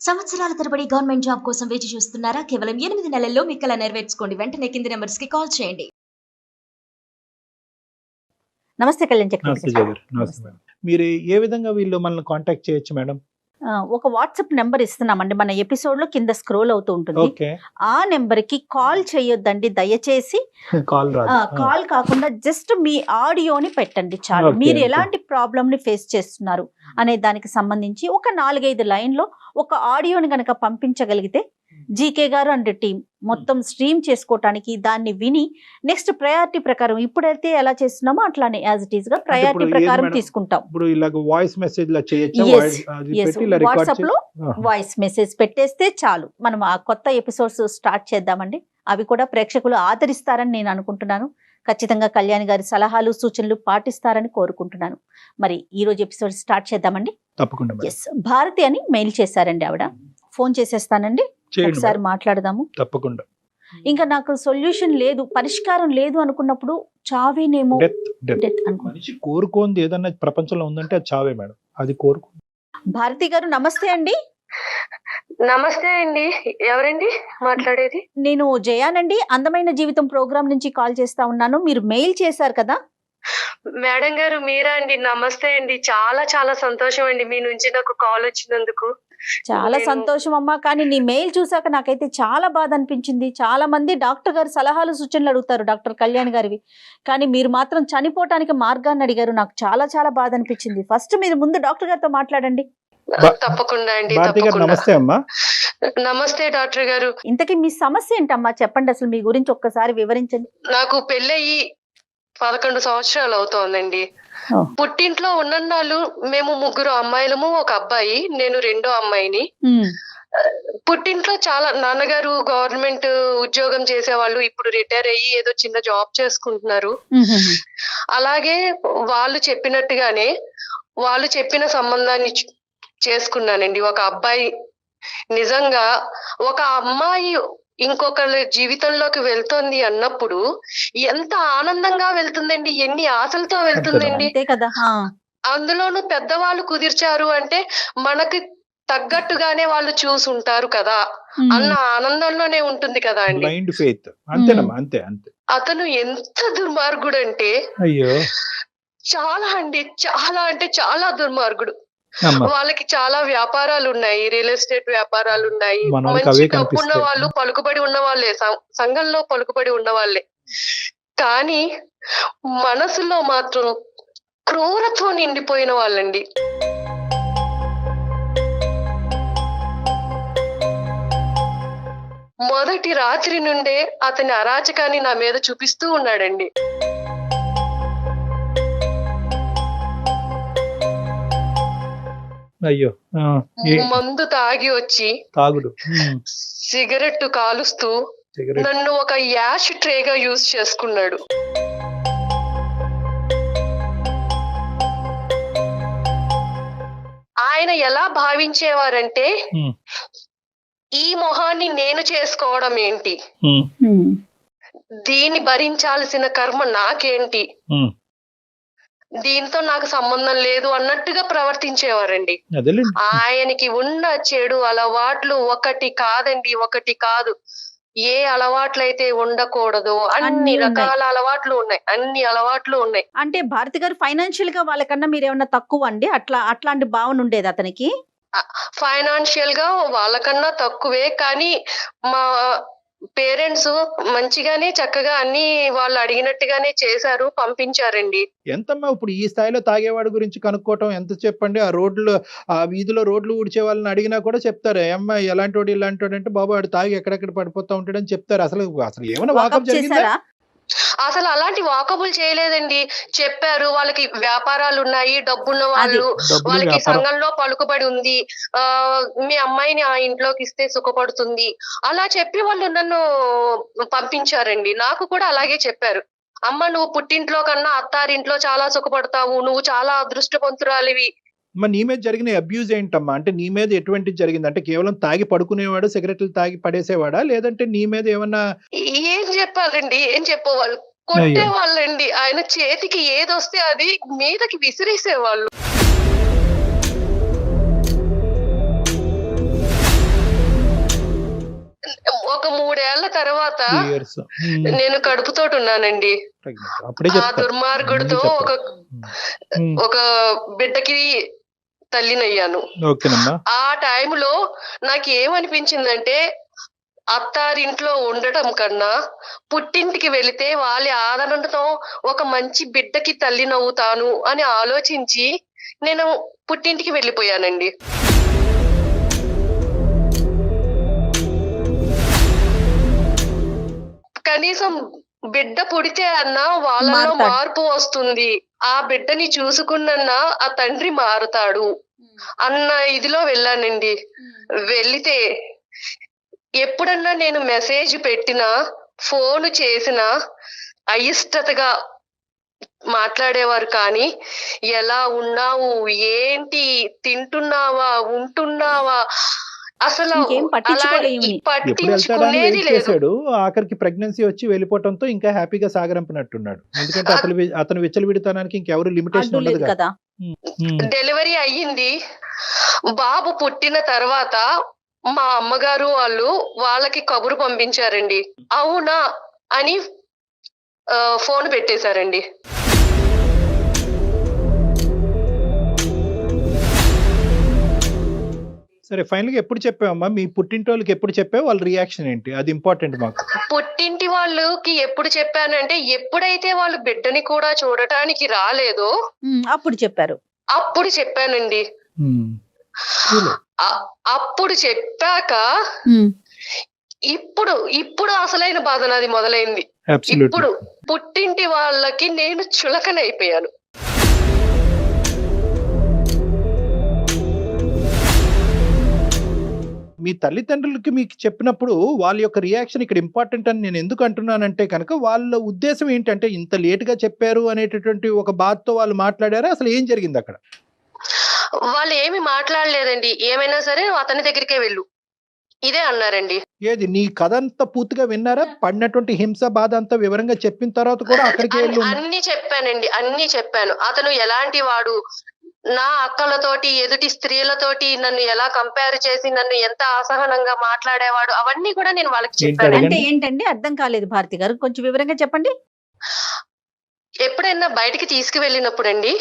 సంవత్సరాల తరబడి government job కోసం వేచి చూస్తున్నారా? కేవలం 8 నెలల్లో మీ కల నెరవేర్చుకోండి. వెంటనే కింది నెంబర్స్ కి కాల్ చేయండి. నమస్తే కళ్యాణ్ నమస్తే చక్రవర్తి జయ గారు. నమస్తే మేడం. మీరు ఏ విధంగా వీళ్ళు మనల్ని కాంటాక్ట్ చేయొచ్చు మేడం? ఒక వాట్సాప్ నెంబర్ ఇస్తున్నామండి, మన ఎపిసోడ్ లో కింద స్క్రోల్ అవుతూ ఉంటుంది. ఓకే, ఆ నెంబర్ కి కాల్ చేయొద్దండి దయచేసి. కాల్ రాదు. కాల్ కాకుండా జస్ట్ మీ ఆడియోని పెట్టండి చాలు. Okay, మీరు okay. ఎలాంటి ప్రాబ్లమ్ ని ఫేస్ చేస్తున్నారు అనే దానికి సంబంధించి ఒక 4-5 లైన్లో ఒక ఆడియోని గనక పంపించగలిగితే జీకే గారు అండ్ టీం మొత్తం స్ట్రీమ్ చేసుకోవటానికి దాన్ని విని నెక్స్ట్ ప్రయారిటీ ప్రకారం ఇప్పుడైతే ఎలా చేస్తున్నామో అట్లానే యాజ్ ఇట్ ఈస్ గా ప్రయారిటీ ఇప్పుడు ఏది ప్రకారం మేడం? తీసుకుంటాం. ఇప్పుడు ఇలాగ వాయిస్ మెసేజ్ లా చేయొచ్చా? Yes, వాయిస్ అది yes. పెట్టి ఇలా రికార్డ్ వాట్సాప్ లో వాయిస్ మెసేజ్ పెట్టేస్తే చాలు. మనం ఆ కొత్త ఎపిసోడ్స్ స్టార్ట్ చేద్దామండి. అవి కూడా ప్రేక్షకులు ఆదరిస్తారని నేను అనుకుంటున్నాను. ఖచ్చితంగా కళ్యాణ్ గారి సలహాలు సూచనలు పాటిస్తారని కోరుకుంటున్నాను. మరి ఈ రోజు ఎపిసోడ్ స్టార్ట్ చేద్దామండి. తప్పకుండా మేడం. ఎస్, భారతి అని మెయిల్ చేశారండి ఆవిడ. ఫోన్ చేసేస్తానండి, చేయండి ఒకసారి మేడం. మాట్లాడదాము. తప్పకుండా. ఇంకా నాకు సొల్యూషన్ లేదు, పరిష్కారం లేదు అనుకున్నప్పుడు చావేనేమో, డెత్ డెత్ డెత్ అనుకో. మనిషి కోరుకోంది ఏదన్నా ప్రపంచంలో ఉందంటే అది చావే మేడం. అది కోరుకో. భారతి గారు నమస్తే అండి. నమస్తే అండి. ఎవరండి మాట్లాడేది? నేను జయానండి, అందమైన జీవితం ప్రోగ్రామ్ నుంచి కాల్ చేస్తా ఉన్నాను. మీరు మెయిల్ చేశారు కదా. మేడం గారు మీరా అండి? నమస్తే అండి. చాలా చాలా సంతోషం అండి మీ నుంచి నాకు కాల్ వచ్చినందుకు. చాలా నేను- సంతోషం అమ్మా, కానీ నీ మెయిల్ చూసాక నాకైతే చాలా బాధ అనిపించింది. చాలా మంది డాక్టర్ గారు సలహాలు సూచనలు అడుగుతారు, డాక్టర్ కళ్యాణ్ గారివి, కానీ మీరు మాత్రం చనిపోవటానికి మార్గాన్ని అడిగారు. నాకు చాలా చాలా బాధ అనిపించింది. ఫస్ట్ మీరు ముందు డాక్టర్ గారితో మాట్లాడండి. తప్పకుండా అండి, భారతి గారు తప్పకుండా. నమస్తే అమ్మా. నమస్తే డాక్టర్ గారు. ఇంతకీ మీ సమస్య ఏంటమ్మా, చెప్పండి. అసలు మీ గురించి ఒక్కసారి వివరించండి. నాకు పెళ్ళయి 11 సంవత్సరాలు అవుతోందండి. ఓ. పుట్టింట్లో ఉన్నన్నాళ్ళు మేము 3 అమ్మాయిలము, ఒక అబ్బాయి. నేను రెండో అమ్మాయిని. పుట్టింట్లో చాలా నాన్నగారు గవర్నమెంట్ ఉద్యోగం చేసేవాళ్ళు. ఇప్పుడు రిటైర్ అయ్యి ఏదో చిన్న జాబ్ చేసుకుంటున్నారు. అలాగే వాళ్ళు చెప్పినట్టుగానే వాళ్ళు చెప్పిన సంబంధాన్ని చేసుకున్నానండి. ఒక అబ్బాయి. నిజంగా ఒక అమ్మాయి ఇంకొకరి జీవితంలోకి వెళ్తుంది అన్నప్పుడు ఎంత ఆనందంగా వెళ్తుందండి, ఎన్ని ఆశలతో వెళ్తుందండి. అంతే కదా. అందులోనూ పెద్దవాళ్ళు కుదిర్చారు అంటే మనకి తగ్గట్టుగానే వాళ్ళు చూసుంటారు కదా అన్న ఆనందంలోనే ఉంటుంది కదా అండి. Blind faith. అంతేనమ్మా, అంతే అంతే. అతను ఎంత దుర్మార్గుడు అంటే అయ్యో చాలా అండి, చాలా అంటే చాలా దుర్మార్గుడు. అమ్మా. వాళ్ళకి చాలా వ్యాపారాలు ఉన్నాయి, రియల్ ఎస్టేట్ వ్యాపారాలు ఉన్నాయి. మనోళ్ళకి మంచి అవే డబ్బున్న కనిపిస్తాయి. వాళ్ళు, పలుకుబడి ఉన్న వాళ్ళే, సంఘంలో పలుకుబడి ఉన్న వాళ్ళే. కానీ మనసులో మాత్రం క్రూరత్వం నిండిపోయిన వాళ్ళండి. మొదటి రాత్రి నుండే అతని అరాచకాన్ని నా మీద చూపిస్తూ ఉన్నాడండి. అయ్యో మందు తాగి వచ్చి తాగుడు. సిగరెట్ కాలుస్తూ సిగరెట్. నన్ను ఒక యాష్ ట్రేగా యూజ్ చేసుకున్నాడు. ఆయన ఎలా భావించేవారంటే Hmm. ఈ మొహాన్ని నేను చేసుకోవడం ఏంటి, దీన్ని భరించాల్సిన కర్మ నాకేంటి, దీంతో నాకు సంబంధం లేదు అన్నట్టుగా ప్రవర్తించేవారండి. అదేలేండి. ఆయనకి ఉన్న చెడు అలవాట్లు ఒకటి కాదండి, ఒకటి కాదు. ఏ అలవాట్లయితే ఉండకూడదో అన్నీ అన్ని ఉన్నాయి. రకాల అలవాట్లు ఉన్నాయి, అన్ని అలవాట్లు ఉన్నాయి. అంటే భారతి గారు ఫైనాన్షియల్ గా వాళ్ళకన్నా మీరు ఏమన్నా తక్కువ అండి? అట్లాంటి భావన ఉండేది అతనికి? ఫైనాన్షియల్ గా వాళ్ళకన్నా తక్కువే, కానీ మా పేరెంట్స్ మంచిగానే చక్కగా అన్ని వాళ్ళు అడిగినట్టుగానే చేశారు, పంపించారండి. ఎంతమ్మా ఇప్పుడు ఈ స్థాయిలో తాగేవాడి గురించి కనుక్కోవటం ఎంత చెప్పండి. ఆ వీధిలో రోడ్లు ఊడ్చే వాళ్ళని అడిగినా కూడా చెప్తారు, అమ్మా ఎలాంటి వాడు ఇలాంటి వాడు అంటే, బాబు వాడు తాగి ఎక్కడెక్కడ పడిపోతా ఉంటాడని చెప్తారు. అసలు ఏమైనా వాకప్ వాకప్ జరిగిందా? చేశారా? అసలు అలాంటి వాకబుల్ చేయలేదండి. చెప్పారు వాళ్ళకి వ్యాపారాలు ఉన్నాయి, డబ్బున్న వాళ్ళు, డబ్బులు, వాళ్ళకి వ్యాపారం. సంఘంలో పలుకుబడి ఉంది, మీ అమ్మాయిని ఆ ఇంట్లోకి ఇస్తే సుఖపడుతుంది, అలా చెప్పి వాళ్ళు నన్ను పంపించారండి. నాకు కూడా అలాగే చెప్పారు, అమ్మ నువ్వు పుట్టింట్లో కన్నా అత్తారింట్లో చాలా సుఖపడతావు, నువ్వు చాలా అదృష్టవంతురాలివి. మరి నీ మీద జరిగిన అబ్యూజ్ ఏంటమ్మా? అంటే నీ మీద ఎటువంటి జరిగింది? అంటే కేవలం తాగి పడుకునేవాడు, సిగరెట్లు తాగి పడేసేవాడా, లేదంటే నీ మీద ఏమన్నా? ఏం చెప్పాలండి, ఏం చెప్పేవాళ్ళు, కొట్టేవాళ్ళండి. ఆయన చేతికి ఏదొస్తే అది మీదకి విసిరేసేవాళ్ళు. తర్వాత 3 years. నేను కడుపుతోటి ఉన్నానండి. అప్పుడే ఆ చెప్తారు. దుర్మార్గుడితో ముందు ఉమ్, ఒక బిడ్డకి తల్లినయ్యాను. ఓకేనమ్మా. ఆ టైంలో నాకు ఏమనిపించిందంటే అత్తారింట్లో ఉండటం కన్నా పుట్టింటికి వెళితే వాళ్ళ ఆదరణతో ఒక మంచి బిడ్డకి తల్లినవుతాను అని ఆలోచించి నేను పుట్టింటికి వెళ్ళిపోయానండి. కనీసం బిడ్డ పుడితే అన్నా వాళ్ళలో మారతాడు. మార్పు వస్తుంది, ఆ బిడ్డని చూసుకున్నా ఆ తండ్రి మారుతాడు అన్న ఇదిలో వెళ్ళానండి. వెళితే ఎప్పుడన్నా నేను మెసేజ్ పెట్టినా ఫోన్ చేసినా అయిష్టతగా మాట్లాడేవారు. కానీ ఎలా ఉన్నావు, ఏంటి, తింటున్నావా, ఉంటున్నావా, అసలు ఇంకేం అలా పట్టించుకోలే ఈమెని. ఎప్పుడు వెళ్తాడా అని పట్టించుకునేది వెయిట్ లేదు. చేశాడు. ఆఖరికి ప్రెగ్నెన్సీ వచ్చి వెళ్ళిపోవడంతో ఇంకా హ్యాపీగా సాగరంపినట్టున్నాడు. ఎందుకంటే అతను విచ్చలవిడితనానికి ఇంకెవరు లిమిటేషన్ అడ్డు ఉండదు లేదు కదా. కదా. డెలివరీ అయ్యింది. బాబు పుట్టిన తర్వాత మా అమ్మగారు వాళ్ళకి కబురు పంపించారండి. అవునా అని ఫోన్ పెట్టేశారండి. సరే, ఫైనల్ గా ఎప్పుడు చెప్పావమ్మా? మీ పుట్టింటోళ్ళకి ఎప్పుడు చెప్పావు? వాళ్ళ రియాక్షన్ ఏంటి? అది ఇంపార్టెంట్ మాకు. పుట్టింటి వాళ్ళకి ఎప్పుడు చెప్పానంటే ఎప్పుడైతే వాళ్ళు బిడ్డని కూడా చూడటానికి రాలేదో అప్పుడు చెప్పారు. అప్పుడు చెప్పానండి. అప్పుడు చెప్పాక ఇప్పుడు అసలైన బాధ నాది మొదలైంది. ఇప్పుడు పుట్టింటి వాళ్ళకి నేను చులకనైపోయాను. మీ తల్లిదండ్రులకి మీకు చెప్పినప్పుడు వాళ్ళ యొక్క రియాక్షన్ ఇక్కడ ఇంపార్టెంట్ అని నేను ఎందుకు అంటున్నానంటే కనుక, వాళ్ళ ఉద్దేశం ఏంటంటే ఇంత లేట్ గా చెప్పారు అనేటటువంటి ఒక బాధతో వాళ్ళు మాట్లాడారా? అసలు ఏం జరిగింది అక్కడ? వాళ్ళు ఏమి మాట్లాడలేదండి. ఏమైనా సరే నువ్వు అతని దగ్గరికే వెళ్ళు, ఇదే అన్నారండి. ఏది నీ కథ అంతా పూర్తిగా విన్నారా? పడినటువంటి హింస బాధ అంతా వివరంగా చెప్పిన తర్వాత కూడా అక్కడికి వెళ్ళు. అన్ని చెప్పానండి, అన్ని చెప్పాను. అతను ఎలాంటి వాడు, నా అక్కలతోటి ఎదుటి స్త్రీలతోటి నన్ను ఎలా కంపేర్ చేసి నన్ను ఎంత అసహనంగా మాట్లాడేవాడు, అవన్నీ కూడా నేను వాళ్ళకి చెప్పాను. అంటే ఏంటండి అర్థం కాలేదు భారతి గారు, కొంచెం వివరంగా చెప్పండి. ఎప్పుడైనా బయటికి తీసుకువెళ్ళినప్పుడు అండి,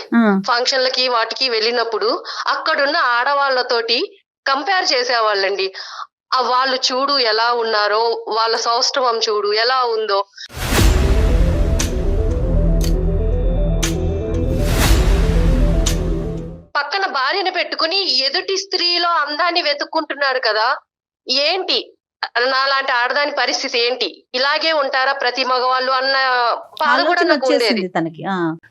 ఫంక్షన్లకి వాటికి వెళ్ళినప్పుడు అక్కడున్న ఆడవాళ్లతోటి కంపేర్ చేసేవాళ్ళండి. వాళ్ళు చూడు ఎలా ఉన్నారో, వాళ్ళ సౌష్ఠవం చూడు ఎలా ఉందో. పక్కన భార్యని పెట్టుకుని ఎదుటి స్త్రీలో అందాన్ని వెతుక్కుంటున్నాడు కదా, ఏంటి నాలాంటి ఆడదాని పరిస్థితి ఏంటి, ఇలాగే ఉంటారా ప్రతి మగవాళ్ళు అన్న బాధ కూడా ఆలోచన నాకు ఉండేది. వచ్చేసింది తనకి.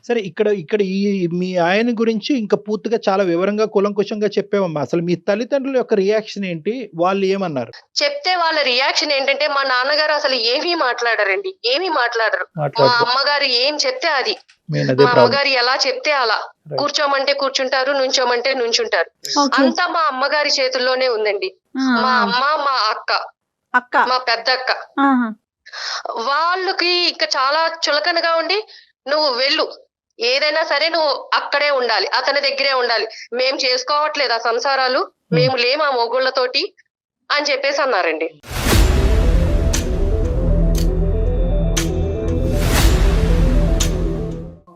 సరే, ఇక్కడ ఈ మీ ఆయన గురించి ఇంకా పూర్తిగా చాలా వివరంగా కూలంకుషంగా చెప్పావమ్మా. అసలు మీ తల్లిదండ్రుల యొక్క రియాక్షన్ ఏంటి? వాళ్ళు ఏమన్నారు? చెప్తే వాళ్ళ రియాక్షన్ ఏంటంటే, మా నాన్నగారు అసలు ఏమీ మాట్లాడరండి, ఏమీ మాట్లాడరు. మా అమ్మగారు ఏం చెప్తే అది, మా అమ్మగారు ఎలా చెప్తే అలా. కూర్చోమంటే కూర్చుంటారు, నుంచోమంటే నుంచుంటారు. అంతా మా అమ్మగారి చేతుల్లోనే ఉందండి. మా అమ్మ, మా అక్క, మా పెద్దక్క, వాళ్ళకి ఇంకా చాలా చులకనగా ఉండి, నువ్వు వెళ్ళు, ఏదైనా సరే నువ్వు అక్కడే ఉండాలి, అతని దగ్గరే ఉండాలి, మేం చేసుకోవట్లేదు ఆ సంసారాలు, మేము లేము ఆ మొగుళ్ళతోటి అని చెప్పేసి అన్నారండి.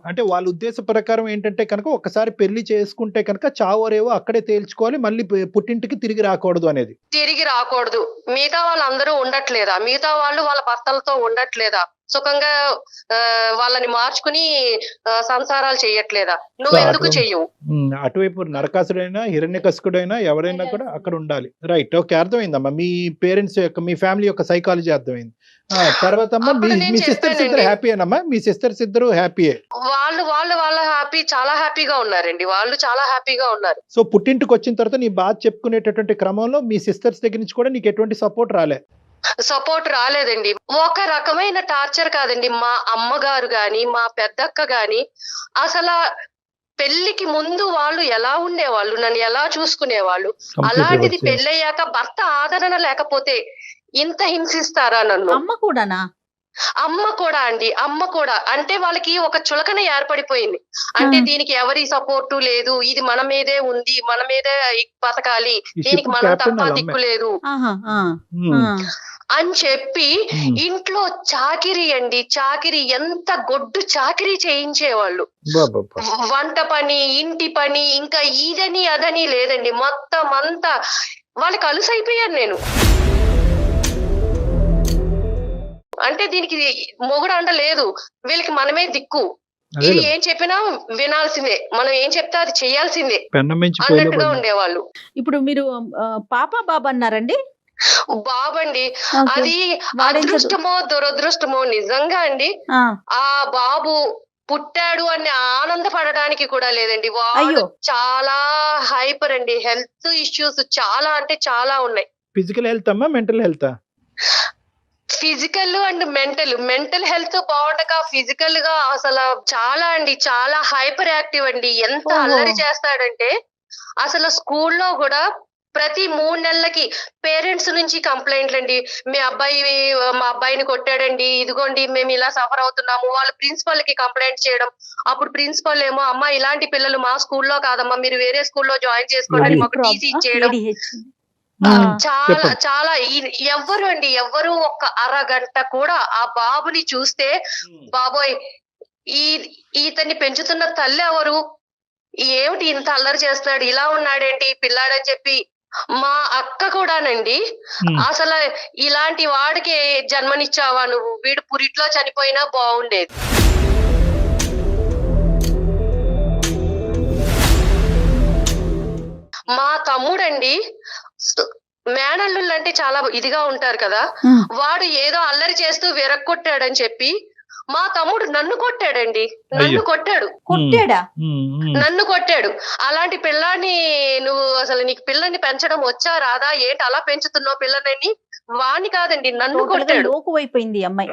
అంటే వాళ్ళ ఉద్దేశ ప్రకారం ఏంటంటే కనుక, ఒకసారి పెళ్లి చేసుకుంటే కనుక చావరేవో అక్కడే తేల్చుకోవాలి, మళ్ళీ పుట్టింటికి తిరిగి రాకూడదు అనేది. తిరిగి రాకూడదు. మిగతా వాళ్ళందరూ ఉండట్లేదా, మిగతా వాళ్ళు వాళ్ళ భర్తలతో ఉండట్లేదా, సుఖంగా వాళ్ళని మార్చుకుని సంసారాలు చెయ్యట్లేదా, నువ్వు ఎందుకు చెయ్యవు? అటువైపు నరకాసుడైనా హిరణ్యకశిపుడైనా ఎవరైనా కూడా అక్కడ ఉండాలి. రైట్, ఓకే, అర్థమైందమ్మా. మీ పేరెంట్స్ యొక్క, మీ ఫ్యామిలీ యొక్క సైకాలజీ అర్థమైంది. తర్వాత అమ్మా, మీ సిస్టర్స్ ఇద్దరు హ్యాపీయేనమ్మా? మీ సిస్టర్స్ ఇద్దరు హ్యాపీయే? వాళ్ళ హ్యాపీ, చాలా హ్యాపీగా ఉన్నారండి, వాళ్ళు చాలా హ్యాపీగా ఉన్నారు. సో పుట్టింటికి వచ్చిన తర్వాత నీ బాధ చెప్పుకునేటటువంటి క్రమంలో మీ సిస్టర్స్ దగ్గర నుంచి కూడా నీకు ఎటువంటి సపోర్ట్ రాలే? సపోర్ట్ రాలేదండి. ఒక రకమైన టార్చర్ కాదండి. మా అమ్మగారు గాని, మా పెద్దక్క గాని అసలు పెళ్లికి ముందు వాళ్ళు ఎలా ఉండేవాళ్ళు, నన్ను ఎలా చూసుకునేవాళ్ళు, అలాంటిది పెళ్ళయ్యాక భర్త ఆదరణ లేకపోతే ఇంత హింసిస్తారా నన్ను? అమ్మ కూడానా? అమ్మ కూడా అండి, అమ్మ కూడా. అంటే వాళ్ళకి ఒక చులకన ఏర్పడిపోయింది. అంటే దీనికి ఎవరి సపోర్టు లేదు, ఇది మన మీదే ఉంది, మన మీదే బతకాలి, దీనికి మనం తప్ప దిక్కు లేదు అని చెప్పి ఇంట్లో చాకిరీ అండి, చాకిరీ, ఎంత గొడ్డు చాకిరీ చేయించేవాళ్ళు. వంట పని, ఇంటి పని, ఇంకా ఇదని అదని లేదండి, మొత్తం అంతా వాళ్ళకి అలుసైపోయాను నేను. అంటే దీనికి మొగుడు అంట లేదు, వీళ్ళకి మనమే దిక్కు, ఇది ఏం చెప్పినా వినాల్సిందే, మనం ఏం చెప్తే అది చేయాల్సిందే అన్నట్టుగా ఉండేవాళ్ళు. ఇప్పుడు మీరు పాప బాబా అన్నారండి? బాబండి, అది అదృష్టమో దురదృష్టమో నిజంగా అండి, ఆ బాబు పుట్టాడు అని ఆనందపడడానికి కూడా లేదండి. వాడు చాలా హైపర్ అండి, హెల్త్ ఇష్యూస్ చాలా అంటే చాలా ఉన్నాయి. ఫిజికల్ హెల్త్ అమ్మా, mental health? Physical and mental health బాగుండక ఫిజికల్ గా అసలు చాలా అండి, చాలా హైపర్ యాక్టివ్ అండి. ఎంత అల్లరి చేస్తాడంటే అసలు స్కూల్లో కూడా ప్రతి 3 నెలలకి పేరెంట్స్ నుంచి కంప్లైంట్లు అండి, మా అబ్బాయిని కొట్టాడండి, ఇదిగోండి మేము ఇలా సఫర్ అవుతున్నాము. వాళ్ళు ప్రిన్సిపల్ కి కంప్లైంట్ చేయడం, అప్పుడు ప్రిన్సిపల్ ఏమో అమ్మా ఇలాంటి పిల్లలు మా స్కూల్లో కాదమ్మా, మీరు వేరే స్కూల్లో జాయిన్ చేసుకోండి, మాకు టీసీ ఇచ్చేయడం. చాలా చాలా ఎవ్వరు ఒక్క అరగంట కూడా ఆ బాబుని చూస్తే బాబోయ్ ఈతన్ని పెంచుతున్న తల్లి ఎవరు, ఏమిటి ఇంత అల్లరి చేస్తున్నాడు, ఇలా ఉన్నాడేంటి పిల్లాడని చెప్పి మా అక్క కూడానండి అసలు ఇలాంటి వాడికి జన్మనిచ్చావా నువ్వు, వీడు పురిట్లో చనిపోయినా బాగుండేది. మా తమ్ముడండి మేనల్లుళ్ళు అంటే చాలా ఇదిగా ఉంటారు కదా, వాడు ఏదో అల్లరి చేస్తూ విరక్కొట్టాడని చెప్పి మా తమ్ముడు నన్ను కొట్టాడండి, నన్ను కొట్టాడు. అలాంటి పిల్లాన్ని నువ్వు అసలు నీకు పిల్లని పెంచడం వచ్చా రాదా, ఏంటి అలా పెంచుతున్నావు పిల్లని, వాణ్ణి కాదండి నన్ను కొట్టాడు. లోకువైపోయింది అమ్మాయి.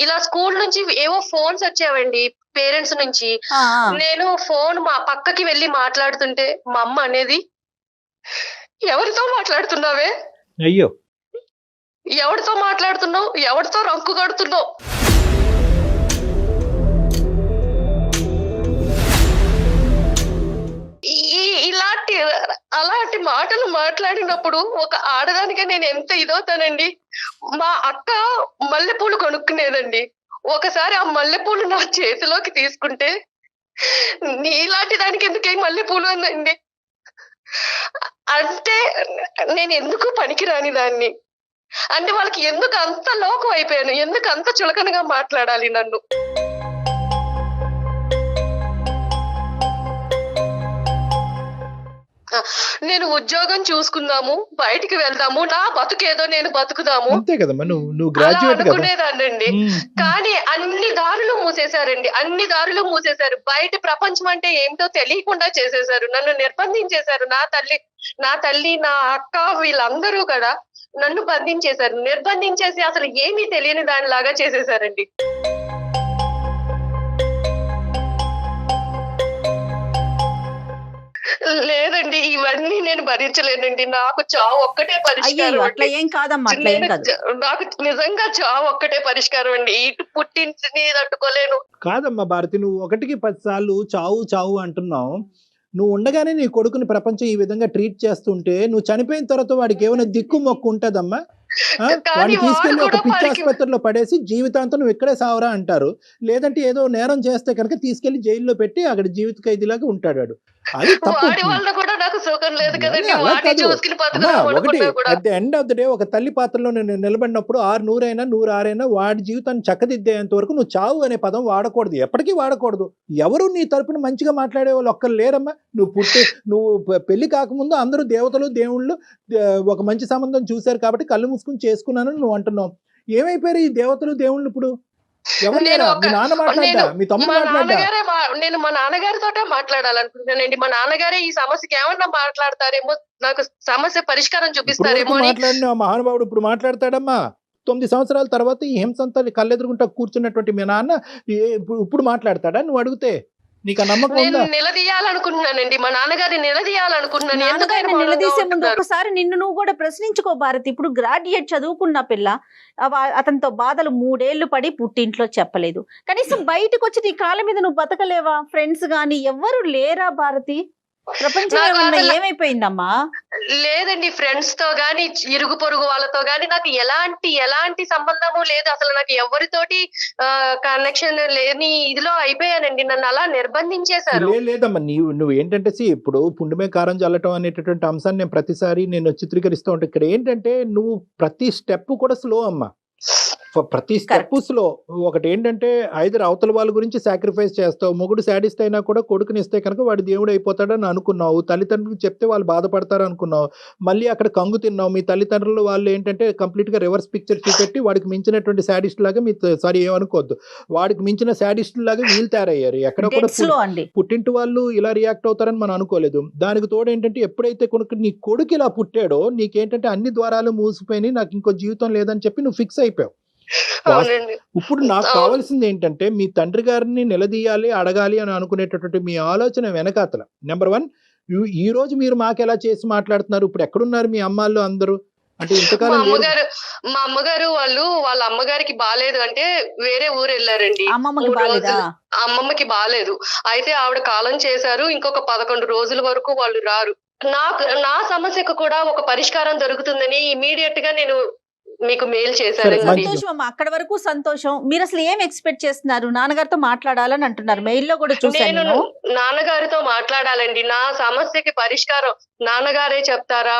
ఇలా స్కూల్ నుంచి ఏవో ఫోన్స్ వచ్చేవండి పేరెంట్స్ నుంచి, నేను ఫోన్ మా పక్కకి వెళ్ళి మాట్లాడుతుంటే మా అమ్మ అనేది, ఎవరితో మాట్లాడుతున్నావే, అయ్యో ఎవరితో మాట్లాడుతున్నావు, ఎవరితో రంకు కడుతున్నావు, అలాంటి మాటలు మాట్లాడినప్పుడు ఒక ఆడదానిగా నేను ఎంత ఇదవుతానండి. మా అక్క మల్లెపూలు కొనుక్కునేదండి, ఒకసారి ఆ మల్లెపూలు నా చేతిలోకి తీసుకుంటే నీలాంటి దానికి ఎందుకే మల్లెపూలు అందండి. అంటే నేను ఎందుకు పనికిరాని దాన్ని, అంటే వాళ్ళకి ఎందుకు అంత లోకం అయిపోయాను, ఎందుకు అంత చులకనగా మాట్లాడాలి నన్ను. నేను ఉద్యోగం చూసుకుందాము, బయటికి వెళ్దాము, నా బతుకేదో నేను బతుకుదాము అనుకునేదాన్నండి. కానీ అన్ని దారులు మూసేశారండి, అన్ని దారులు మూసేశారు. బయట ప్రపంచం అంటే ఏమిటో తెలియకుండా చేసేశారు, నన్ను నిర్బంధించేశారు. నా తల్లి నా అక్క వీళ్ళందరూ కూడా నన్ను బంధించేశారు, నిర్బంధించేసి అసలు ఏమీ తెలియని దానిలాగా చేసేశారండి. లేదండి, ఇవన్నీ నేను భరించలేనండి, నాకు చావు ఒక్కటే పరిష్కారం. నాకు నిజంగా చావు ఒక్కటే పరిష్కారం అండి, ఇటు పుట్టింటిని తట్టుకోలేను. కాదమ్మా భారతి, నువ్వు 1కి 10 సార్లు చావు చావు అంటున్నావు. నువ్వు ఉండగానే నీ కొడుకుని ప్రపంచం ఈ విధంగా ట్రీట్ చేస్తుంటే నువ్వు చనిపోయిన తర్వాత వాడికి ఏమైనా దిక్కు మొక్కు ఉంటదమ్మా? వాడిని తీసుకెళ్లి ఒక పిచ్చి ఆసుపత్రిలో పడేసి జీవితాంతం నువ్వు ఇక్కడే సావరా అంటారు. లేదంటే ఏదో నేరం చేస్తే కనుక తీసుకెళ్లి జైల్లో పెట్టి అక్కడ జీవిత ఖైదీలాగా ఉంటాడు. అది తప్పు. ఒకటి at the end of the day ఒక తల్లి పాత్రలో నేను నిలబడినప్పుడు 100 106 వాడి జీవితాన్ని చక్కదిద్దేంత వరకు నువ్వు చావు అనే పదం వాడకూడదు, ఎప్పటికీ వాడకూడదు. ఎవరు నీ తరపున మంచిగా మాట్లాడే వాళ్ళు ఒక్కరు లేరమ్మా. నువ్వు పెళ్లి కాకముందు అందరూ దేవతలు దేవుళ్ళు ఒక మంచి సంబంధం చూశారు కాబట్టి కళ్ళు మూసుకుని చేసుకున్నానని నువ్వు అంటున్నావు. ఏమైపోయారు ఈ దేవతలు దేవుళ్ళు ఇప్పుడు? నేను మా నాన్నగారితోటే మాట్లాడాలనుకుంటున్నానండి. మా నాన్నగారే ఈ సమస్యకి ఏమన్నా మాట్లాడతారేమో, నాకు సమస్య పరిష్కారం చూపిస్తారేమో. మాట్లాడిన మహానుభావుడు ఇప్పుడు మాట్లాడతాడమ్మా. 9 సంవత్సరాల తర్వాత ఈ హింసంతా కళ్ళెదురుగుంటా కూర్చున్నటువంటి మీ నాన్న ఇప్పుడు మాట్లాడతాడా నువ్వు అడిగితే? నీకు నమ్మకం ఉందా? నిలదీయాలనుకుంటున్నానండి, మా నాన్నగారిని నిలదీయాలనుకుంటున్నాను. నిలదీసే ముందు ఒకసారి నిన్ను నువ్వు కూడా ప్రశ్నించుకో భారతి. ఇప్పుడు గ్రాడ్యుయేట్ చదువుకున్న పిల్ల, అతనితో బాధలు 3 ఏళ్లు పడి పుట్టింట్లో చెప్పలేదు, కనీసం బయటకు వచ్చి నీ కాళ్ళ మీద నువ్వు బతకలేవా? ఫ్రెండ్స్ గాని ఎవ్వరు లేరా భారతి? ప్రపంచం నాకు ఏమన్నా అసలు ఏమైపోయిందమ్మా? లేదండి, ఫ్రెండ్స్ తో గాని ఇరుగు పొరుగు వాళ్ళతో గాని నాకు ఎలాంటి సంబంధము లేదు. అసలు నాకు ఎవరితోటి కనెక్షన్ లేని ఇదిలో అయిపోయానండి. నన్ను అలా నిర్బంధించేశారు. లేదమ్మా, నువ్వు ఏంటంటే ఇప్పుడు పుండుమే కారం చల్లటం అనేటటువంటి అంశాన్ని నేను ప్రతిసారి నేను చిత్రీకరిస్తూ ఉంటాను. ఇక్కడ ఏంటంటే నువ్వు ప్రతి స్టెప్ కూడా స్లో అమ్మా, ప్రతి స్టెప్ స్లో. ఒకటి ఏంటంటే ఐదర్ అవతల వాళ్ళ గురించి సాక్రిఫైస్ చేస్తావు, మొగుడు శాడిస్ట్ అయినా కూడా కొడుకుని ఇస్తే కనుక వాడు దేవుడు అయిపోతాడని అనుకున్నావు, తల్లిదండ్రులకు చెప్తే వాళ్ళు బాధపడతారు అనుకున్నావు, మళ్ళీ అక్కడ కంగు తిన్నావు. మీ తల్లిదండ్రులు వాళ్ళు ఏంటంటే కంప్లీట్ గా రివర్స్ పిక్చర్ చూపెట్టి వాడికి మించినటువంటి శాడిస్ట్ లాగా ఏమనుకోవద్దు, వాడికి మించిన శాడిస్ట్ లాగా వీళ్ళు తయారయ్యారు. ఎక్కడ కూడా పుట్టింటి వాళ్ళు ఇలా రియాక్ట్ అవుతారని మనం అనుకోలేదు. దానికి తోడు ఏంటంటే ఎప్పుడైతే నీ కొడుకు ఇలా పుట్టాడో నీకేంటంటే అన్ని ద్వారాలు మూసిపోయి నాకు ఇంకో జీవితం లేదని చెప్పి నువ్వు ఫిక్స్ అయిపోయావు. ఇప్పుడు నాకు కావాల్సింది ఏంటంటే మీ తండ్రి గారిని నిలదీయాలి, అడగాలి అని అనుకునేటటువంటి మీ ఆలోచన వెనకాతల నెంబర్ 1, ఈ రోజు మీరు మాకు ఎలా చేసి మాట్లాడుతున్నారు, ఇప్పుడు ఎక్కడున్నారు మీ అమ్మాళ్ళు అందరూ? అంటే ఇంతకాలం మా అమ్మగారు వాళ్ళ అమ్మగారికి బాలేదు అంటే వేరే ఊరు వెళ్ళారండి. అమ్మమ్మకి బాలేదు, అయితే ఆవిడ కాలం చేశారు. ఇంకొక 11 రోజుల వరకు వాళ్ళు రారు. నా సమస్యకు కూడా ఒక పరిష్కారం దొరుకుతుందని ఇమీడియట్ గా నేను మీకు మెయిల్ చేశారు. సంతోషం అమ్మా, అక్కడ వరకు సంతోషం. మీరు అసలు ఏం ఎక్స్పెక్ట్ చేస్తున్నారు? నాన్నగారితో మాట్లాడాలని అంటున్నారు, మెయిల్ లో కూడా చూసాను. నేను నాన్నగారితో మాట్లాడాలండి. నా సమస్యకి పరిష్కారం నాన్నగారే చెప్తారా,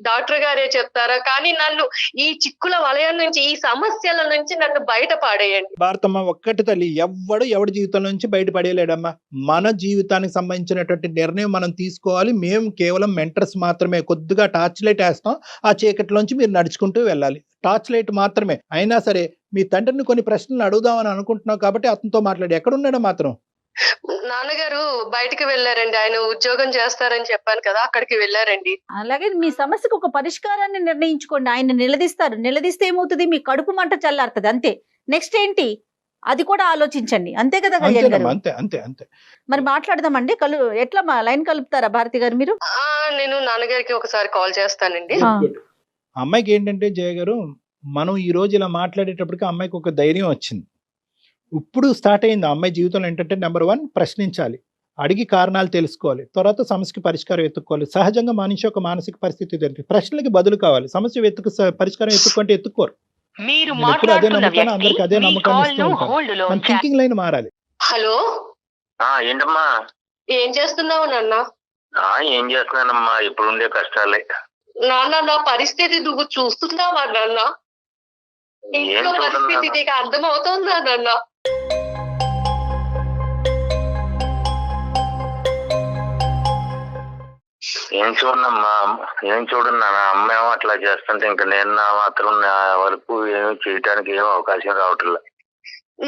డాక్టర్ గారే చెప్తారా? కానీ నన్ను ఈ చిక్కుల వలయం నుంచి, ఈ సమస్యల నుంచి నన్ను బయట పాడేయండి. భారతమ్మ, ఒక్కటి తల్లి, ఎవడి జీవితం నుంచి బయటపడేయలేడమ్మా. మన జీవితానికి సంబంధించినటువంటి నిర్ణయం మనం తీసుకోవాలి. మేము కేవలం మెంటర్స్ మాత్రమే. కొద్దిగా టార్చ్ లైట్ వేస్తాం, ఆ చీకటిలోంచి మీరు నడుచుకుంటూ వెళ్ళాలి. టార్చ్ లైట్ మాత్రమే. అయినా సరే మీ తండ్రిని కొన్ని ప్రశ్నలు అడుగుదామని అనుకుంటున్నావు కాబట్టి అతనితో మాట్లాడి. ఎక్కడున్నాడో మాత్రం? నాన్నగారు బయటికి వెళ్ళారండి, ఆయన ఉద్యోగం చేస్తారని చెప్పాను కదా, అక్కడికి వెళ్ళారండి. అలాగే మీ సమస్యకు ఒక పరిష్కారాన్ని నిర్ణయించుకోండి. ఆయన నిలదీస్తారు, నిలదీస్తే ఏమవుతుంది, మీ కడుపు మంట చల్లారుతుంది, అంతే. నెక్స్ట్ ఏంటి అది కూడా ఆలోచించండి, అంతే కదా కళ్యాణ్ గారు? అంతే. మరి మాట్లాడదామండి. ఎట్లా లైన్ కలుపుతారా భారతి గారు మీరు? నేను నాన్నగారికి ఒకసారి కాల్ చేస్తానండి. అమ్మాయికి ఏంటంటే జయ గారు, మనం ఈ రోజు ఇలా మాట్లాడేటప్పటికి అమ్మాయికి ఒక ధైర్యం వచ్చింది. ఇప్పుడు స్టార్ట్ అయింది అమ్మాయి జీవితంలో ఏంటంటే నెంబర్ 1, ప్రశ్నించాలి, అడిగి కారణాలు తెలుసుకోవాలి, తర్వాత సమస్యకి పరిష్కారం ఎత్తుక్కోవాలి. సహజంగా మనిషి ఒక మానసిక పరిస్థితి తెలిపి ప్రశ్నలకి బదులు కావాలి. సమస్య పరిష్కారం ఎత్తుక్కుంటే ఎత్తుక్కోరు. అదే నమ్ముతాను, అందరికి అదే నమ్మకాన్ని ఇస్తూ ఉంటాను. మన థింకింగ్ లైన్ మారాలి. హలో, ఏంటమ్మా? ఏం చేస్తున్నావు నాన్న? ఏం చేస్తున్నానమ్మా, ఇప్పుడుండే కష్టాలే. నాన్న, నా పరిస్థితి నువ్వు చూస్తున్నావా నాన్న? ఇంట్లో పరిస్థితి నీకు అర్థం అవుతుందా నాన్న? ఏం చూడన్నా, అమ్మ ఏమో అట్లా చేస్తుంటే ఇంకా నేను మాత్రం నా వరకు ఏమి చేయడానికి ఏమో అవకాశం రావట్లే.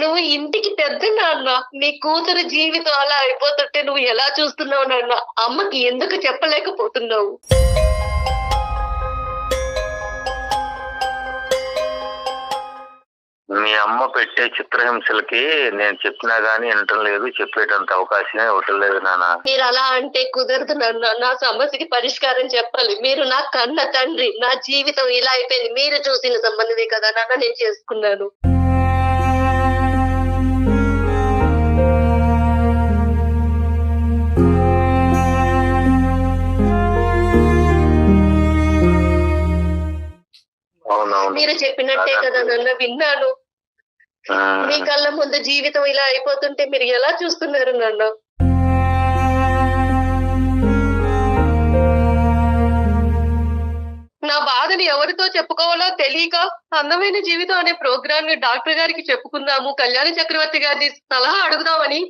నువ్వు ఇంటికి పెద్ద నాన్న, నీ కూతురు జీవితం అలా అయిపోతుంటే నువ్వు ఎలా చూస్తున్నావు నాన్న? అమ్మకి ఎందుకు చెప్పలేకపోతున్నావు? మీ అమ్మ పెట్టే చిత్రహింసలకి నేను చెప్పినా గానీ వినటం లేదు, చెప్పేటంత అవకాశమే ఇవ్వటం లేదు నాన్న. మీరు అలా అంటే కుదరదు నాన్న. నా సమస్యకి పరిష్కారం చెప్పాలి. మీరు నా కన్న తండ్రి, నా జీవితం ఇలా అయిపోయింది మీరు చూసిన సంబంధమే కదా నాన్న నేను చేసుకున్నాను. మీరు చెప్పినట్టే కదా నాన్న విన్నాను. మీ కళ్ళ ముందు జీవితం ఇలా అయిపోతుంటే మీరు ఎలా చూస్తున్నారు నాన్న? నా బాధని ఎవరితో చెప్పుకోవాలో తెలియక అందమైన జీవితం అనే ప్రోగ్రామ్ ని డాక్టర్ గారికి చెప్పుకుందాము, కళ్యాణ చక్రవర్తి గారిని సలహా అడుగుదామని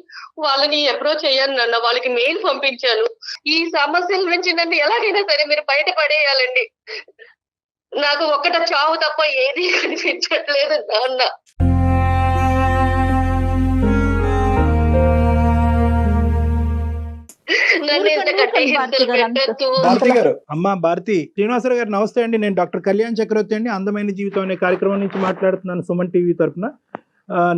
వాళ్ళని అప్రోచ్ అయ్యాను నాన్న. వాళ్ళకి మెయిల్ పంపించాను. ఈ సమస్యల నుంచి నన్ను ఎలాగైనా సరే మీరు బయటపడేయాలండి. నాకు ఒక్కట చావు తప్ప ఏది కనిపించట్లేదు నాన్న. భారతి గారు, అమ్మా భారతి, శ్రీనివాసరావు గారు నమస్తే అండి. నేను డాక్టర్ కళ్యాణ్ చక్రవర్తి అండి, అందమైన జీవితం అనే కార్యక్రమం నుంచి మాట్లాడుతున్నాను, సుమన్ టీవీ తరఫున.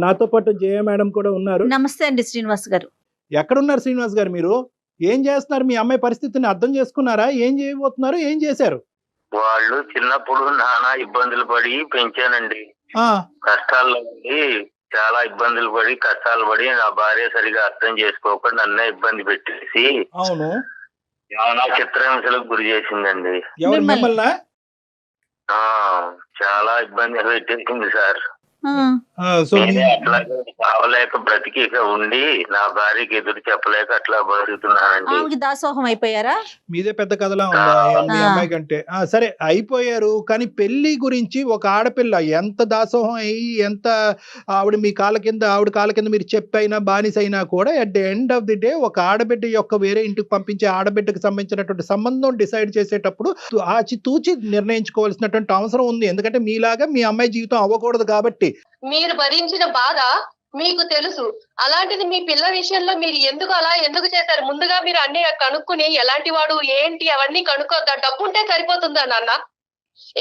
నాతో పాటు జయ మేడం కూడా ఉన్నారు. నమస్తే అండి శ్రీనివాస్ గారు. ఎక్కడున్నారు శ్రీనివాస్ గారు? మీరు ఏం చేస్తున్నారు? మీ అమ్మాయి పరిస్థితిని అర్థం చేసుకున్నారా? ఏం చేయబోతున్నారు? ఏం చేశారు? వాళ్ళు చిన్నప్పుడు నానా ఇబ్బందులు పడి పెంచానండి. కష్టాల్లో చాలా ఇబ్బందులు పడి కష్టాలు పడి నా భార్య సరిగా అర్థం చేసుకోకుండా నన్నే ఇబ్బంది పెట్టేసి అవును చాలా చిత్రహింసలకు గురి చేసిందండి. ఎవరు మిమ్మల్ని? మిమ్మల్ని? ఆ చాలా ఇబ్బంది పెట్టేసింది సార్. సో నేనే అట్లాగే కావలేక బ్రతికి ఇక ఉండి నా భార్యకి ఎదురు చెప్పలేక అట్లా బతుకుతున్నానండి. ఆమెకి దాసోహం అయిపోయారా? మీదే పెద్ద కథలా ఉందా మీ ఆ. అమ్మాయి కంటే? సరే అయిపోయారు, కానీ పెళ్లి గురించి ఒక ఆడపిల్ల ఎంత దాసోహం అయ్యి ఎంత ఆవిడ మీ కాళ్ళ కింద ఆవిడ కాళ్ళ కింద మీరు చెప్పైనా బానిస అయినా కూడా at the end of the day ఒక ఆడబిడ్డ యొక్క వేరే ఇంటికి పంపించే ఆడబిడ్డకు సంబంధించినటువంటి సంబంధం డిసైడ్ చేసేటప్పుడు ఆచితూచి నిర్ణయించుకోవాల్సినటువంటి అవసరం ఉంది. ఎందుకంటే మీలాగా మీ అమ్మాయి జీవితం అవ్వకూడదు కాబట్టి. మీరు భరించిన బాధ మీకు తెలుసు. అలాంటిది మీ పిల్ల విషయంలో మీరు ఎందుకు చేశారు? ముందుగా మీరు అన్ని కనుక్కుని ఎలాంటి వాడు ఏంటి అవన్నీ కనుక్కోద్దా? డబ్బు ఉంటే సరిపోతుందా నాన్న?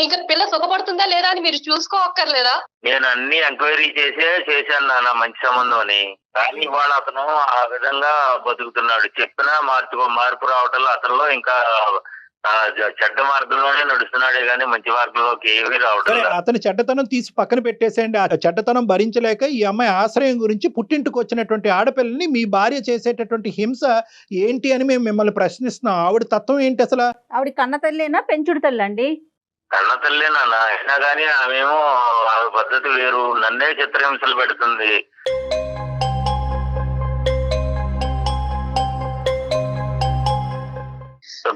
ఇంకా పిల్ల సుఖపడుతుందా లేదా అని మీరు చూసుకోక్కర్లేదా? నేను అన్ని ఎంక్వైరీ చేశాను నాన్న, మంచి సంబంధం అని. కానీ ఇవాళ అతను ఆ విధంగా బతుకుతున్నాడు. చెప్పినా మార్పు రావటంలో అతనిలో ఇంకా చెడ్డ మార్గంలోనే నడుస్తున్నాడే గానీ మంచి మార్గంలోకి ఏమీ రావటం సరే, లేదు. అతని చెడ్డతనం తీసి పక్కన పెట్టేసేయండి. ఆ చెడ్డతనం భరించలేక ఈ అమ్మాయి ఆశ్రయం గురించి పుట్టింటికి వచ్చినటువంటి ఆడపిల్లని మీ భార్య చేసేటటువంటి హింస ఏంటి అని మేము మిమ్మల్ని ప్రశ్నిస్తున్నాం. ఆవిడ తత్వం ఏంటి అసలు? ఆవిడ కన్న తల్లేనా పెంచుడు తల్లి అండి? కన్న తల్లే నాన్న, అయినా కానీ ఆమెమో ఆమె పద్ధతి వేరు, నన్నే చిత్రహింసలు పెడుతుంది.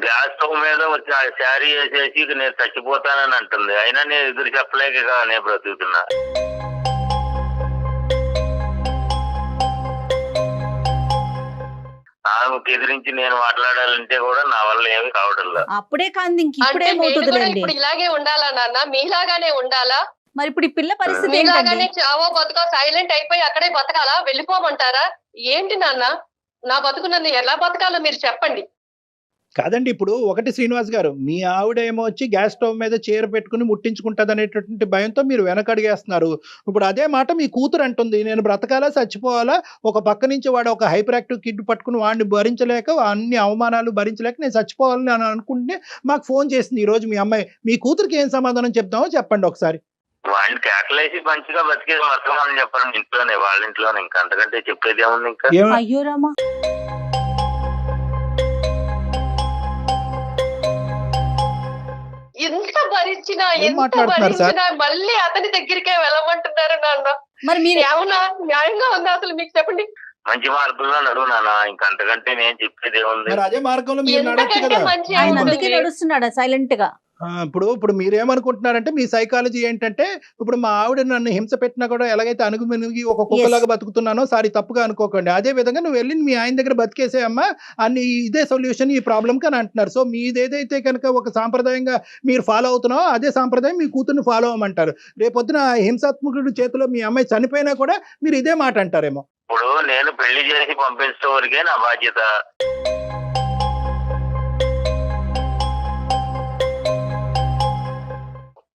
గ్యాస్ స్టవ్ మీద వచ్చి ఆ శారీ వేసేసి ఇక నేను చచ్చిపోతానని అంటుంది. అయినా నేను ఎదురు చెప్పలేక ఇక నేను బ్రతుకుతున్నా. ఆమెకు ఎదిరించి నేను మాట్లాడాలంటే కూడా నా వల్ల ఏమీ కావడం లేదు. అప్పుడే కాంది ఇంక అంటే నేను కూడా ఇప్పుడేమవుతుందిలేండి. ఇప్పుడు ఇలాగే ఉండాలా నాన్న? మీలాగానే ఉండాలా? మరి ఇప్పుడు ఈ పిల్ల పరిస్థితి మీలాగానే ఏంటండి? చావో బతుకో సైలెంట్ అయిపోయి అక్కడే బతకాలా? వెళ్ళిపోమంటారా? ఏంటి నాన్న? నా బతుకు నన్ను ఎలా బతకాలో మీరు చెప్పండి. కాదండి, ఇప్పుడు ఒకటి శ్రీనివాస్ గారు, మీ ఆవిడ ఏమో వచ్చి గ్యాస్ స్టవ్ మీద చీర పెట్టుకుని ముట్టించుకుంటది అనేటటువంటి భయంతో మీరు వెనకడిగేస్తున్నారు. ఇప్పుడు అదే మాట మీ కూతురు అంటుంది, నేను బ్రతకాలా చచ్చిపోవాలా? ఒక పక్క నుంచి వాడు ఒక హైపర్ యాక్టివ్ కిడ్ పట్టుకుని వాడిని భరించలేక అన్ని అవమానాలు భరించలేక నేను చచ్చిపోవాలని అని అనుకుంటే మాకు ఫోన్ చేసింది ఈ రోజు మీ అమ్మాయి. మీ కూతురికి ఏం సమాధానం చెప్తామో చెప్పండి ఒకసారి. వాడిని కేకలేసి మంచిగా బతికేది బతకమని చెప్పాను ఇంట్లోనే, వాళ్ళ ఇంట్లోనే. ఇంకా అంతకంటే చెప్పేది ఏముంది ఇంకా? అయ్యో రామా. ఎంత భరించినా ఏం మాట్లాడుతున్నారు సార్? మళ్ళీ అతని దగ్గరికే వెళ్ళమంటున్నారు నాన్న. మరి మీరు ఏమన్నా న్యాయంగా ఉందా అసలు? మీకు చెప్పండి. మంచి మార్గంలో నడువు నాన్న, ఇంకా అంతకంటే నేను చెప్పేది ఏముంది? మరి అదే మార్గంలో మీరు నడవచ్చు ఎంతకంటే కదా. మంచి ఆయన ఏముంది? అందుకే నడుస్తున్నాడా సైలెంట్ గా? ఇప్పుడు మీరేమనుకుంటున్నారంటే మీ సైకాలజీ ఏంటంటే, ఇప్పుడు మా ఆవిడ నన్ను హింస పెట్టినా కూడా ఎలాగైతే అణుగుమిణిగి ఒక కుక్కలాగా బతుకుతున్నానో సారీ తప్పుగా అనుకోకండి. అదే విధంగా నువ్వు వెళ్ళి మీ ఆయన దగ్గర బతికేసే అమ్మా అన్ని ఇదే సొల్యూషన్ ఈ ప్రాబ్లంకి అని అంటున్నారు. సో మీదేదైతే కనుక ఒక సాంప్రదాయంగా మీరు ఫాలో అవుతున్నావో అదే సాంప్రదాయం మీ కూతుర్ని ఫాలో అవ్వమంటారు. రేపొద్దున హింసాత్మకుడి చేతిలో మీ అమ్మాయి చనిపోయినా కూడా మీరు ఇదే మాట అంటారేమో. ఇప్పుడు నేను పెళ్లి చేసి పంపించడం వరకే నా బాధ్యత.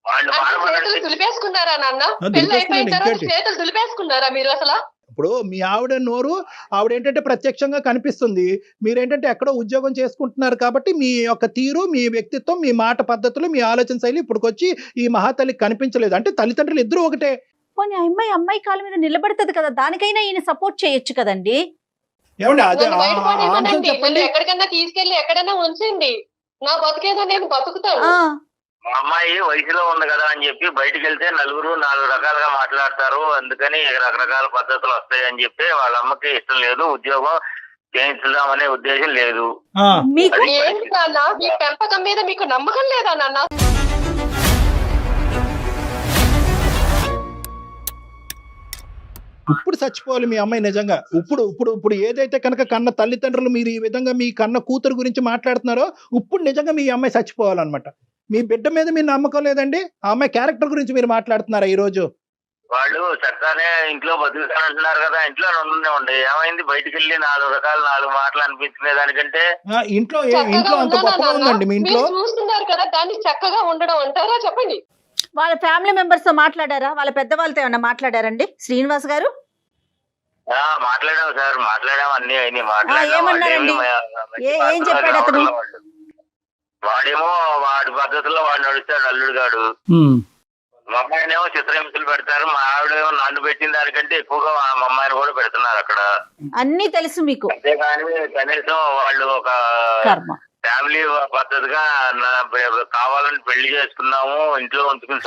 వాళ్ళు అంటే చేతులు బాధపడండి. దులిపేసుకున్నారా నాన్న? పెళ్లి దులిపేసుకున్నాడు, అయిపోయిన తర్వాత ఇంకేంటి? చేతులు దులిపేసుకున్నారా మీరు అసలు? ఇప్పుడు మీ ఆవిడ నోరు ఆవిడ ఏంటంటే ప్రత్యక్షంగా కనిపిస్తుంది, మీరేంటంటే ఎక్కడో ఉద్యోగం చేసుకుంటున్నారు కాబట్టి మీ యొక్క తీరు, మీ వ్యక్తిత్వం, మీ మాట పద్ధతులు, మీ ఆలోచన శైలి ఇప్పుడుకొచ్చి ఈ మహాతల్లికి కనిపించలేదు. అంటే తల్లిదండ్రులు ఇద్దరు ఒకటే. పోనీ అమ్మాయి కాళ్ళ మీద నిలబడుతుంది కదా, దానికైనా ఈయన సపోర్ట్ చేయొచ్చు కదండి. ఏమండి అదే నన్ను ఆ అంశం బయటపడేమనండి. నన్ను చెప్పండి. ఎక్కడికన్నా తీసుకెళ్లి ఎక్కడైనా ఉంచండి. నా బతుకేదో నేను బతుకుతాను. ఆ మా అమ్మాయి వయసులో ఉంది కదా అని చెప్పి బయటికి వెళ్తే నలుగురు 4 రకాలుగా మాట్లాడతారు, అందుకని రకరకాల పద్ధతులు వస్తాయి అని చెప్పి వాళ్ళ అమ్మకి ఇష్టం లేదు, ఉద్యోగం చేయించుదామనే ఉద్దేశం లేదు. ఆ, మీకు అది ఏంటి నాన్న? మీ పెంపకం మీద మీకు నమ్మకం లేదా నాన్న? ఇప్పుడు చచ్చిపోవాలి మీ అమ్మాయి నిజంగా. ఇప్పుడు ఇప్పుడు ఇప్పుడు ఏదైతే కనుక కన్న తల్లిదండ్రులు మీరు ఈ విధంగా మీ కన్న కూతురు గురించి మాట్లాడుతున్నారో ఇప్పుడు నిజంగా మీ అమ్మాయి చచ్చిపోవాలన్నమాట. మీ బిడ్డ మీద మీరు నమ్మకం లేదండి, ఆ అమ్మాయి క్యారెక్టర్ గురించి మీరు మాట్లాడుతున్నారా ఈ రోజు? వాళ్ళు చక్కగానే ఇంట్లో బతుకుతానంటున్నారు కదా, ఇంట్లో ఉండే ఏమైంది? బయటికి వెళ్ళి 4 మాటలు అనిపించుకునే దానికంటే ఇంట్లో చక్కగా ఇంట్లో అంత ఉన్నానా గొప్పగా నాన్న? ఉందండి మీ ఇంట్లో? మీరు చూస్తున్నారు కదా, దాన్ని చక్కగా ఉండడం అంటారా? చెప్పండి. వాళ్ళ ఫ్యామిలీ మెంబర్స్ తో మాట్లాడారా? వాళ్ళ పెద్దవాళ్ళతో ఏమన్నా మాట్లాడారండి శ్రీనివాస్ గారు? మాట్లాడాము సార్, మాట్లాడాము, అన్ని అయినాయి, ఏమన్నారండి? ఏం చెప్పాడు అతను? వాడేమో వాడి పద్ధతిలో వాడు నడుస్తాడు, అల్లుడు గాడు. మా అమ్మాయినేమో చిత్రహింసలు పెడతారు, మా ఆవిడేమో నన్ను పెట్టిన దానికంటే ఎక్కువగా మా అమ్మాయిని కూడా పెడుతున్నారు అక్కడ. అన్నీ తెలుసు మీకు. అంతేగాని కనీసం వాళ్ళు ఒక కర్మ. ఫ్యామిలీ పద్ధతిగా కావాలని పెళ్లి చేసుకున్నాము, ఇంట్లో ఉంచుకుని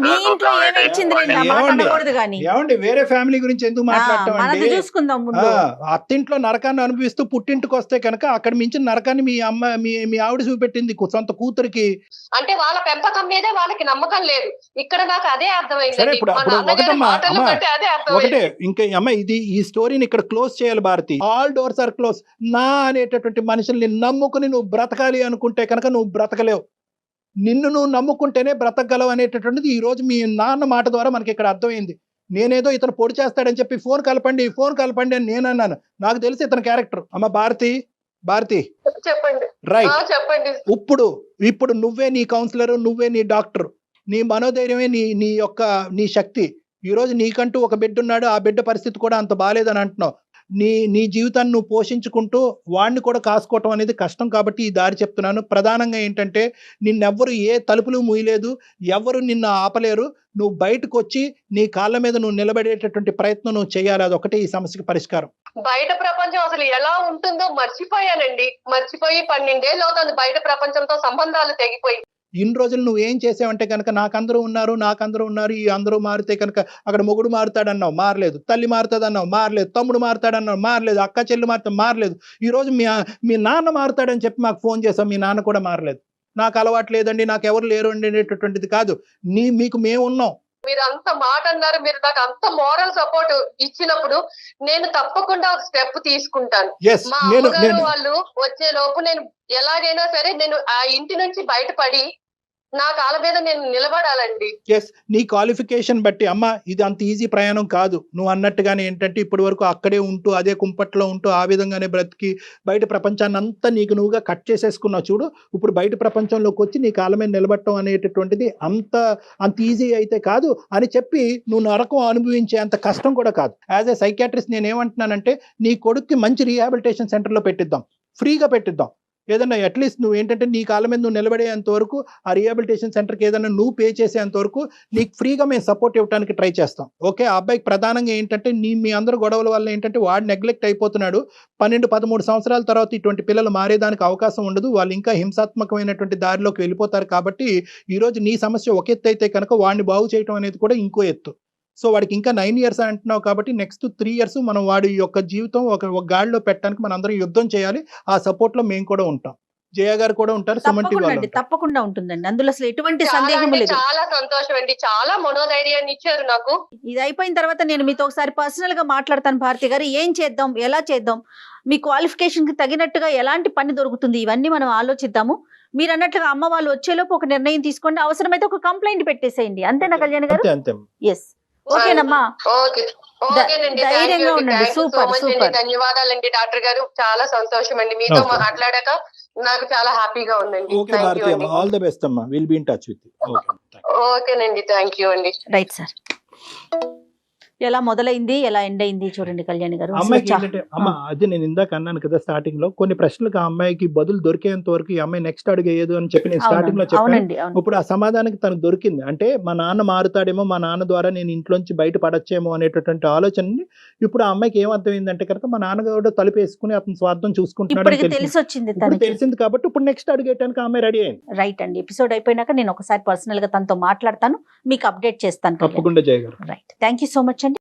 మీ ఇంట్లో ఏమి ఇచ్చింది రండి, ఆ మాట ఏమండి? అనకూడదు కానీ ఏమండి వేరే ఫ్యామిలీ గురించి ఎందుకు మాట్లాడటం మనది అండి? చూసుకుందాం ముందు. అత్తింట్లో నరకాన్ని అనుభవిస్తూ పుట్టింటికి వస్తే కనుక అక్కడ మించిన నరకాన్ని మీ అమ్మ మీ ఆవిడ చూపెట్టింది సొంత కూతురికి. అంటే వాళ్ళ పెంపకం మీదే వాళ్ళకి నమ్మకం లేదు. ఇక్కడ నాకు అదే సరే అర్థమైంది. ఇప్పుడు మా అప్పుడు నాన్నగారి ఒకటమ్మా మాటలు అమ్మా బట్టి అదే ఒకటే అర్థమైంది. ఇంకా అమ్మ ఈ స్టోరీని ఇక్కడ క్లోజ్ చేయాలి Bharati. All doors are close. నా అనేటటువంటి మనుషుల్ని నమ్ముకుని నువ్వు బ్రతకాలి అనుకుంటే కనుక నువ్వు బ్రతకలేవు. నిన్ను నువ్వు నమ్ముకుంటేనే బ్రతకగలవు అనేటటువంటిది ఈ రోజు మీ నాన్న మాట ద్వారా మనకి ఇక్కడ అర్థమైంది. నేనేదో ఇతను పొడి చేస్తాడని చెప్పి ఫోన్ కలపండి అని నేను అన్నాను. నాకు తెలిసి ఇతని క్యారెక్టర్. అమ్మ భారతి చెప్పండి. రైట్. చెప్పండి. ఇప్పుడు నువ్వే నీ కౌన్సిలర్, నువ్వే నీ డాక్టర్, నీ మనోధైర్యమే నీ శక్తి. ఈ రోజు నీకంటూ ఒక బిడ్డ ఉన్నాడు, ఆ బిడ్డ పరిస్థితి కూడా అంత బాలేదని అంటున్నావు. నీ జీవితాన్ని నువ్వు పోషించుకుంటూ వాడిని కూడా కాసుకోవటం అనేది కష్టం. కాబట్టి ఈ దారి చెప్తున్నాను. ప్రధానంగా ఏంటంటే నిన్నెవ్వరు ఏ తలుపులు మూయలేదు, ఎవరు నిన్ను ఆపలేరు. నువ్వు బయటకు వచ్చి నీ కాళ్ళ మీద నువ్వు నిలబడేటటువంటి ప్రయత్నం నువ్వు చేయాలి. అదొకటే ఈ సమస్యకి పరిష్కారం. బయట ప్రపంచం అసలు ఎలా ఉంటుందో మర్చిపోయానండి. మర్చిపోయి 12 ఏళ్ళు అవుతుంది బయట ప్రపంచంతో సంబంధాలు తెగిపోయి. ఇన్ని రోజులు నువ్వు ఏం చేసావంటే కనుక నాకందరూ ఉన్నారు, ఈ అందరూ మారితే కనుక అక్కడ మొగుడు మారుతాడన్నావు, మారలేదు. తల్లి మారుతాడన్నావు, మారలేదు. తమ్ముడు మారుతాడన్నావు, మారలేదు. అక్క చెల్లి మారలేదు. ఈ రోజు మీ నాన్న మారుతాడని చెప్పి మాకు ఫోన్ చేసాం, మీ నాన్న కూడా మారలేదు. నాకు అలవాటు లేదండి, నాకు ఎవరు లేరు అండి అనేటటువంటిది కాదు. మీకు మేము ఉన్నాం. మీరు అంత మాట అన్నారు, మీరు నాకు అంత మోరల్ సపోర్ట్ ఇచ్చినప్పుడు నేను తప్పకుండా ఒక స్టెప్ తీసుకుంటాను. మా అమ్మగారు వాళ్ళు వచ్చే లోపు నేను ఎలాగైనా సరే నేను ఆ ఇంటి నుంచి బయటపడి నా కాళ్ళ మీద నేను నిలబడాలండి. ఎస్, నీ క్వాలిఫికేషన్ బట్టి అమ్మ ఇది అంత ఈజీ ప్రయాణం కాదు. నువ్వు అన్నట్టుగానే ఏంటంటే ఇప్పటి వరకు అక్కడే ఉంటూ అదే కుంపట్లో ఉంటూ ఆ విధంగానే బ్రతికి బయట ప్రపంచాన్ని అంతా నువ్వుగా కట్ చేసేసుకున్నావు చూడు. ఇప్పుడు బయట ప్రపంచంలోకి వచ్చి నీ కాళ్ళ మీద నిలబడటం అనేటటువంటిది అంత ఈజీ అయితే కాదు అని చెప్పి నువ్వు నరకం అనుభవించే అంత కష్టం కూడా కాదు. యాజ్ ఏ సైకాట్రిస్ట్ నేను ఏమంటున్నానంటే నీ కొడుక్కి మంచి రీహాబిలిటేషన్ సెంటర్లో పెట్టిద్దాం, ఫ్రీగా పెట్టిద్దాం. ఏదన్నా అట్లీస్ట్ నువ్వు ఏంటంటే నీ కాళ్ళ మీద నువ్వు నిలబడేంత వరకు ఆ రీహాబిలిటేషన్ సెంటర్కి ఏదైనా నువ్వు పే చేసేంత వరకు నీకు ఫ్రీగా మేము సపోర్ట్ ఇవ్వడానికి ట్రై చేస్తాం. ఓకే, ఆ అబ్బాయికి ప్రధానంగా ఏంటంటే మీ అందరూ గొడవల వల్ల ఏంటంటే వాడు నెగ్లెక్ట్ అయిపోతున్నాడు. 12-13 సంవత్సరాల తర్వాత ఇటువంటి పిల్లలు మారేదానికి అవకాశం ఉండదు. వాళ్ళు ఇంకా హింసాత్మకమైనటువంటి దారిలోకి వెళ్ళిపోతారు. కాబట్టి ఈరోజు నీ సమస్య ఒక ఎత్తు అయితే కనుక వాడిని బాగు చేయడం అనేది కూడా ఇంకో ఎత్తు. సో వాడికి ఇంకా 9 years అంటున్నావు కాబట్టి నెక్స్ట్ 3 years మనం వాడి యొక్క జీవితం ఒక గాడిలో పెట్టడానికి మనం అందరం యుద్ధం చేయాలి. ఆ సపోర్ట్ లో మేము కూడా ఉంటాం, జయ గారు కూడా ఉంటారు, తప్పకుండా ఉంటుందండి. అందులో అసలు ఎటువంటి సందేహం లేదు. చాలా సంతోషం అండి, చాలా మనోధైర్యాన్ని ఇచ్చారు నాకు. ఇది అయిపోయిన తర్వాత నేను మీతో ఒకసారి పర్సనల్ గా మాట్లాడతాను భారతి గారు. ఏం చేద్దాం, ఎలా చేద్దాం, మీ క్వాలిఫికేషన్ కి తగినట్టుగా ఎలాంటి పని దొరుకుతుంది, ఇవన్నీ మనం ఆలోచిద్దాము. మీరు అన్నట్లుగా అమ్మ వాళ్ళు వచ్చేలోపు ఒక నిర్ణయం తీసుకోండి. అవసరమైతే ఒక కంప్లైంట్ పెట్టేసేయండి. అంతేనా కళ్యాణ్ గారు? ఎస్, ఓకేనమ్మా, ధైర్యంగా ఉండండి. సూపర్. ధన్యవాదాలండి డాక్టర్ గారు, చాలా సంతోషం అండి మీతో మాట్లాడాక నాకు చాలా హ్యాపీగా ఉందండి. ఆల్ ది బెస్ట్ అమ్మా, will be in touch with you. ఓకేనండి, థ్యాంక్ యూ అండి. Right sir. ఎలా మొదలైంది, ఎలా ఎండ్ అయింది చూడండి కళ్యాణి గారు. అమ్మాయికి ఏంటంటే అది నేను ఇందాక అన్నాను కదా స్టార్టింగ్ లో, కొన్ని ప్రశ్నలకు ఆ అమ్మాయికి బదులు దొరికేంత వరకు ఈ అమ్మాయి నెక్స్ట్ అడుగు ఏదో అని చెప్పి నేను స్టార్టింగ్ లో చెప్పాను. ఇప్పుడు ఆ సమాధానానికి తనకు దొరికింది. అంటే మా నాన్న మారుతాడేమో, మా నాన్న ద్వారా నేను ఇంట్లోంచి బయట పడచ్చేమో అనేటటువంటి ఆలోచనని ఇప్పుడు ఆ అమ్మాయికి ఏమర్థమైందంటే కనుక మా నాన్నగారు తలుపు వేసుకుని అతని స్వార్థం చూసుకుంటున్నాడు తెలిసింది. కాబట్టి ఇప్పుడు నెక్స్ట్ అడుగేయడానికి ఆ అమ్మాయి రెడీ అయింది. రైట్ అండి. ఎపిసోడ్ అయిపోయినాక నేను ఒకసారి పర్సనల్ గా తనతో మాట్లాడతాను, మీకు అప్డేట్ చేస్తాను. తప్పకుండా జయ గారు. Right, thank you so much అండి.